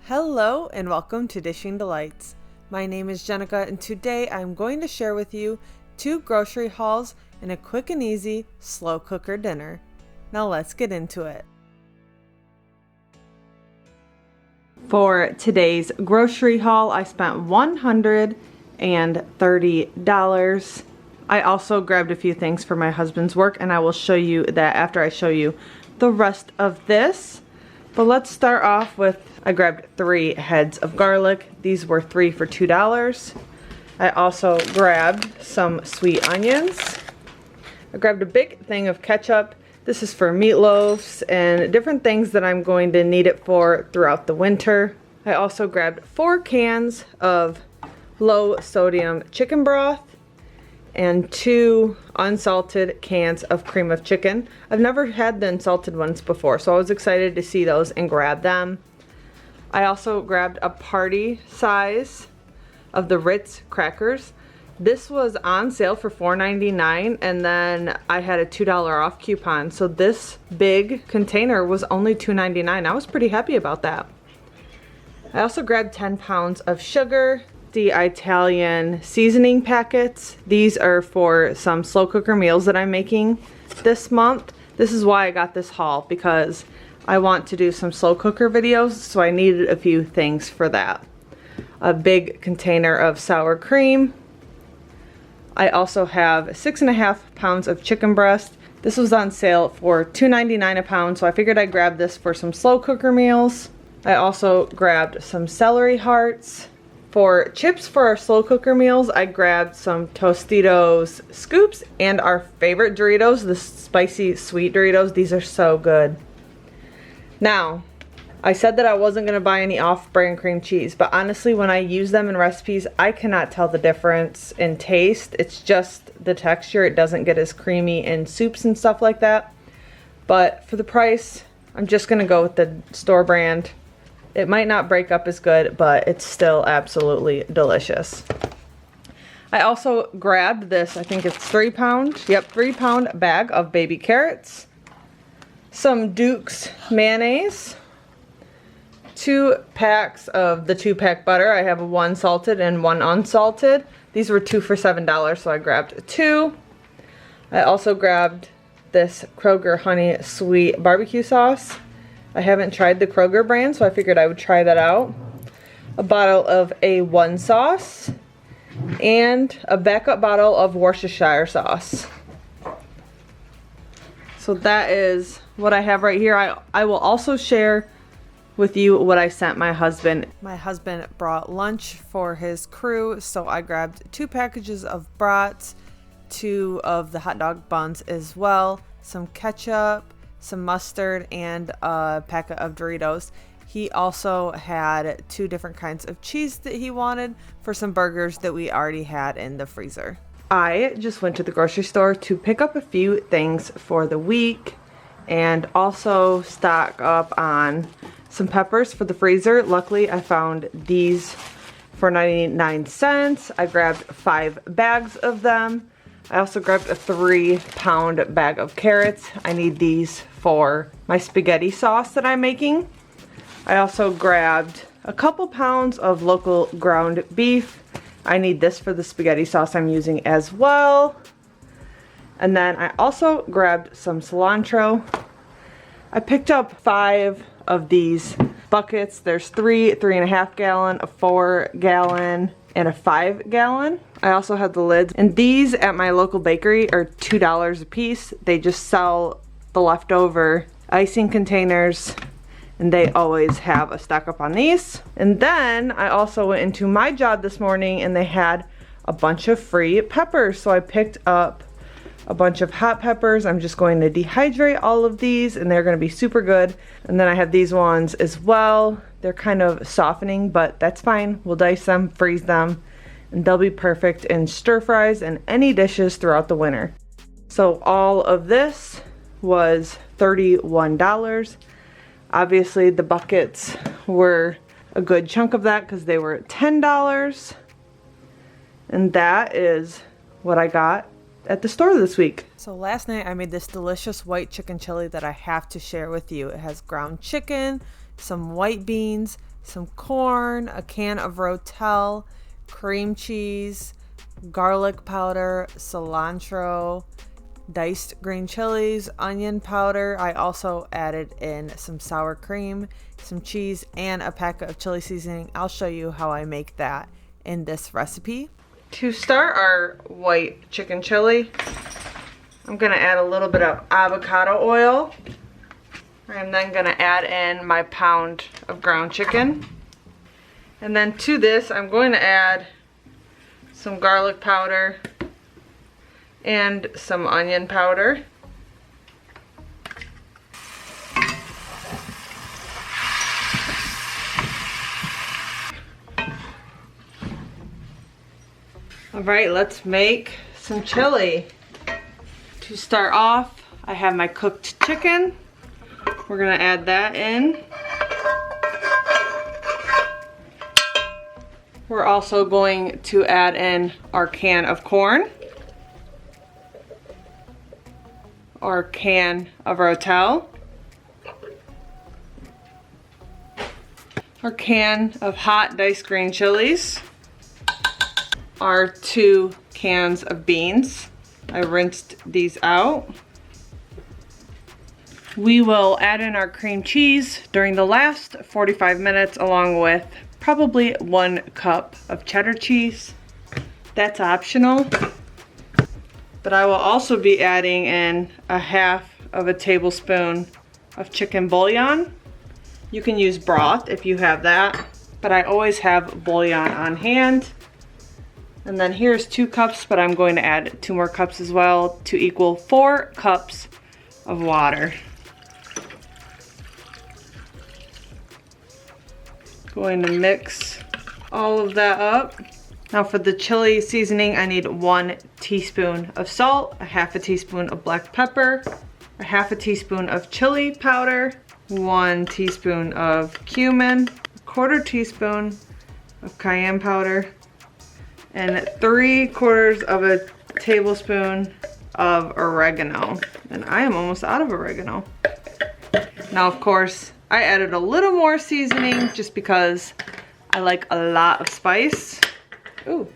Hello and welcome to Dishing Delights. My name is Jenica and today I'm going to share with you 2 grocery hauls and a quick and easy slow cooker dinner. Now let's get into it. For today's grocery haul, I spent $130. I also grabbed a few things for my husband's work and I will show you that after I show you the rest of this. But let's start off with, I grabbed 3 heads of garlic. These were 3 for $2. I also grabbed some sweet onions. I grabbed a big thing of ketchup. This is for meatloafs and different things that I'm going to need it for throughout the winter. I also grabbed 4 cans of low sodium chicken broth and 2 unsalted cans of cream of chicken. I've never had the unsalted ones before, so I was excited to see those and grab them. I also grabbed a party size of the Ritz crackers. This was on sale for $4.99 and then I had a $2 off coupon. So this big container was only $2.99. I was pretty happy about that. I also grabbed 10 pounds of sugar. The Italian seasoning packets. These are for some slow cooker meals that I'm making this month. This is why I got this haul, because I want to do some slow cooker videos, so I needed a few things for that. A big container of sour cream. I also have 6.5 pounds of chicken breast. This was on sale for $2.99 a pound, so I figured I'd grab this for some slow cooker meals. I also grabbed some celery hearts. For chips for our slow cooker meals, I grabbed some Tostitos scoops and our favorite Doritos, the spicy sweet Doritos. These are so good. Now, I said that I wasn't going to buy any off-brand cream cheese, but honestly, when I use them in recipes, I cannot tell the difference in taste. It's just the texture. It doesn't get as creamy in soups and stuff like that. But for the price, I'm just going to go with the store brand. It might not break up as good, but it's still absolutely delicious. I also grabbed this, I think it's 3 pound, 3 pound bag of baby carrots, some Duke's mayonnaise, 2 packs of the 2-pack butter. I have 1 salted and 1 unsalted. These were 2 for $7, so I grabbed 2. I also grabbed this Kroger honey sweet barbecue sauce. I haven't tried the Kroger brand, so I figured I would try that out. A bottle of A1 sauce and a backup bottle of Worcestershire sauce. So that is what I have right here. I will also share with you what I sent my husband. My husband brought lunch for his crew, so I grabbed 2 packages of brats, 2 of the hot dog buns as well, some ketchup, some mustard, and a packet of Doritos. He also had 2 different kinds of cheese that he wanted for some burgers that we already had in the freezer. I just went to the grocery store to pick up a few things for the week and also stock up on some peppers for the freezer. Luckily, I found these for 99 cents. I grabbed 5 bags of them. I also grabbed a 3-pound bag of carrots. I need these for my spaghetti sauce that I'm making. I also grabbed a couple pounds of local ground beef. I need this for the spaghetti sauce I'm using as well. And then I also grabbed some cilantro. I picked up 5 of these buckets. There's 3 3.5 gallon, a 4 gallon, and a 5 gallon. I also have the lids, and these at my local bakery are $2 a piece. They just sell the leftover icing containers and they always have a stock up on these. And then I also went into my job this morning and they had a bunch of free peppers, so I picked up a bunch of hot peppers. I'm just going to dehydrate all of these and they're going to be super good. And then I have these ones as well. They're kind of softening, but that's fine. We'll dice them, freeze them, and they'll be perfect in stir fries and any dishes throughout the winter. So all of this was $31. Obviously the buckets were a good chunk of that because they were $10. And that is what I got at the store this week. So last night I made this delicious white chicken chili that I have to share with you. It has ground chicken, some white beans, some corn, a can of ROTEL, cream cheese, garlic powder, cilantro, diced green chilies, onion powder. I also added in some sour cream, some cheese, and a packet of chili seasoning. I'll show you how I make that in this recipe. To start our white chicken chili, I'm gonna add a little bit of avocado oil. I'm then gonna add in my pound of ground chicken. And then to this, I'm going to add some garlic powder and some onion powder. All right, let's make some chili. To start off, I have my cooked chicken. We're gonna add that in. We're also going to add in our can of corn, our can of ROTEL, our can of hot diced green chilies, our 2 cans of beans. I rinsed these out. We will add in our cream cheese during the last 45 minutes along with probably 1 cup of cheddar cheese. That's optional. But I will also be adding in a half of a tablespoon of chicken bouillon. You can use broth if you have that, but I always have bouillon on hand. And then here's 2 cups, but I'm going to add 2 more cups as well to equal 4 cups of water. Going to mix all of that up. Now for the chili seasoning, I need 1 teaspoon of salt, a half a teaspoon of black pepper, a half a teaspoon of chili powder, 1 teaspoon of cumin, a quarter teaspoon of cayenne powder, and 3/4 of a tablespoon of oregano. And I am almost out of oregano. Now, of course, I added a little more seasoning just because I like a lot of spice. Ooh.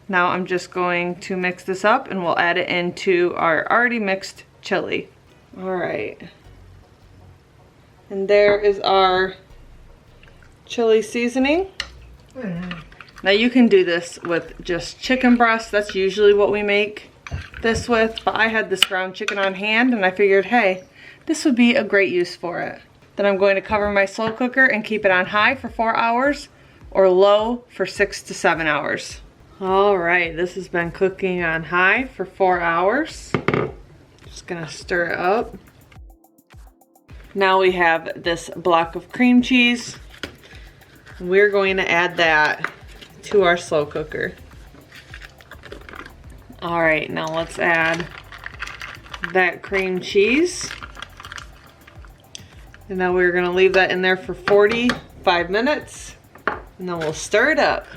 Now I'm just going to mix this up and we'll add it into our already mixed chili. All right. And there is our chili seasoning. Now you can do this with just chicken breast. That's usually what we make this with, but I had this ground chicken on hand and I figured, hey, this would be a great use for it. Then I'm going to cover my slow cooker and keep it on high for 4 hours or low for 6 to 7 hours. All right, this has been cooking on high for 4 hours. Just gonna stir it up. Now we have this block of cream cheese. We're going to add that to our slow cooker. All right, now let's add that cream cheese. And now we're gonna leave that in there for 45 minutes and then we'll stir it up.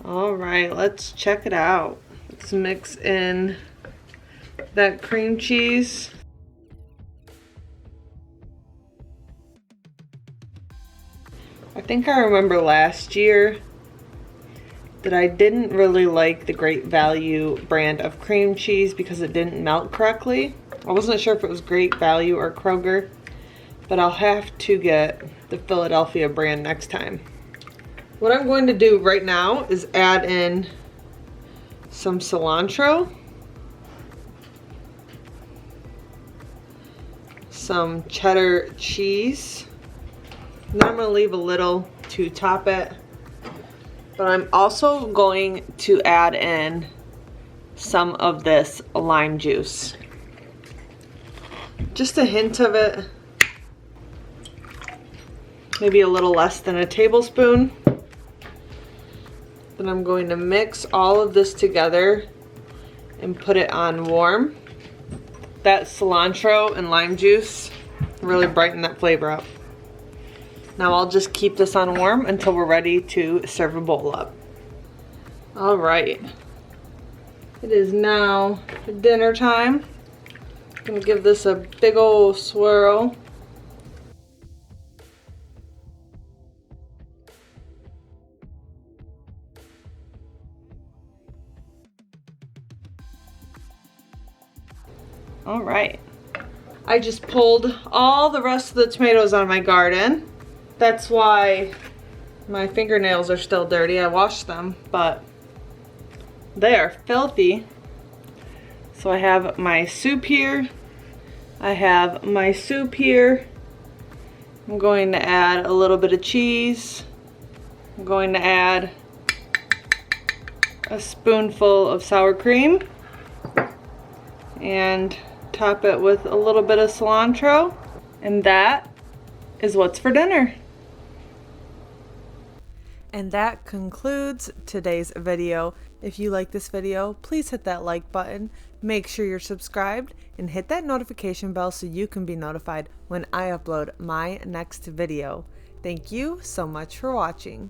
All right, let's check it out. Let's mix in that cream cheese. I think I remember last year that I didn't really like the Great Value brand of cream cheese because it didn't melt correctly. I wasn't sure if it was Great Value or Kroger, but I'll have to get the Philadelphia brand next time. What I'm going to do right now is add in some cilantro, some cheddar cheese, and then I'm going to leave a little to top it. But I'm also going to add in some of this lime juice. Just a hint of it. Maybe a little less than a tablespoon. Then I'm going to mix all of this together and put it on warm. That cilantro and lime juice really brighten that flavor up. Now I'll just keep this on warm until we're ready to serve a bowl up. All right. It is now dinner time. I'm gonna give this a big old swirl. All right. I just pulled all the rest of the tomatoes out of my garden. That's why my fingernails are still dirty. I washed them, but they are filthy. So I have my soup here. I have my soup here. I'm going to add a little bit of cheese. I'm going to add a spoonful of sour cream and top it with a little bit of cilantro. And that is what's for dinner. And that concludes today's video. If you like this video, please hit that like button, make sure you're subscribed, and hit that notification bell so you can be notified when I upload my next video. Thank you so much for watching.